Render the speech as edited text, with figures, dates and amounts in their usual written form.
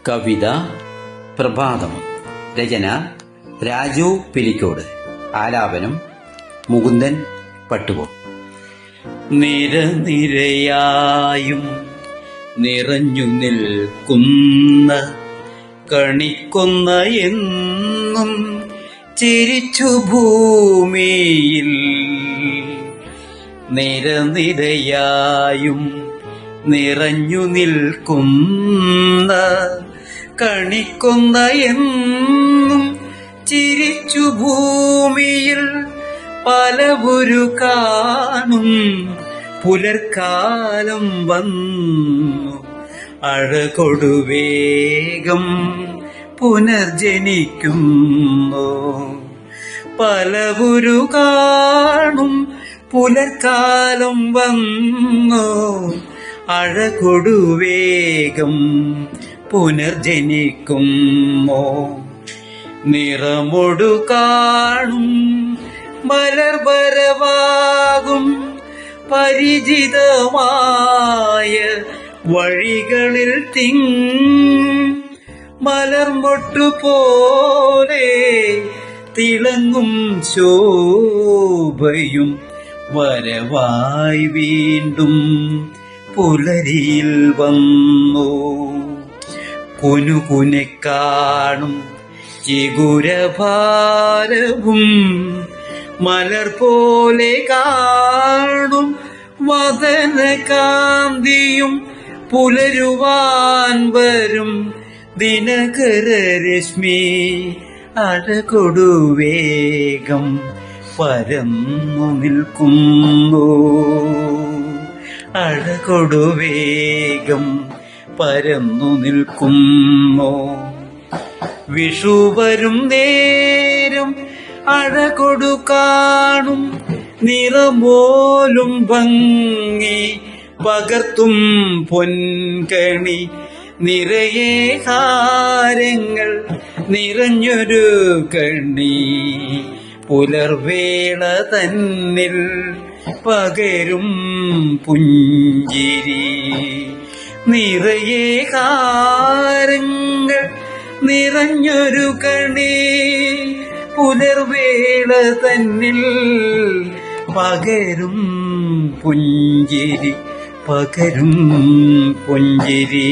കവിത പ്രഭാതം. രചന രാജു പിലിക്കോട്. ആലാപനം മുകുന്ദൻ പട്ടുവോ. നിരനിരയായും നിറഞ്ഞു നിൽക്കുന്ന കണിക്കൊന്ന എന്നും ചിരിച്ചു ഭൂമിയിൽ. നിരനിരയായും നിറഞ്ഞു നിൽക്കുന്ന കണിക്കൊന്ന എന്നും ചിരിച്ചു ഭൂമിയിൽ. പലവുരു കാണും പുലർക്കാലം വന്നു അഴകൊടുവേഗം പുനർജനിക്കുന്നു. പലവുരു കാണും പുലർക്കാലം വന്നു അഴകൊടുവേഗം പുനർജനിക്കുന്നു. നിറമൊടു കാണും മലർവരവാകും പരിചിതമായ വഴികളിൽ മലർമൊട്ടുപോലെ തിളങ്ങും ശോഭയും വരവായി വീണ്ടും പുലരിയിൽ വന്നു. കുനുകുനെ കാണും ചിഗുരഭാരവും മലർ പോലെ കാണും വദനകാന്തിയും പുലരുവാൻ വരും ദിനകരരശ്മി അഴകൊടുവേഗം പരന്നു നിൽക്കുന്നു. അഴകൊടുവേഗം പരന്നു നിൽക്കുന്നു. വിഷു വരും നേരം അഴകൊടു കാണും നിറമോലും ഭംഗി പകർത്തും പൊൻകണി. നിറയെ ഹാരങ്ങൾ നിറഞ്ഞൊരു കണ്ണി പുലർവേള തന്നിൽ പകരും പുഞ്ചിരി. നിറയെ ഹാരങ്ങൾ നിറഞ്ഞൊരു കണി പുലർവേള തന്നിൽ പകരും പുഞ്ചിരി, പകരും പുഞ്ചിരി.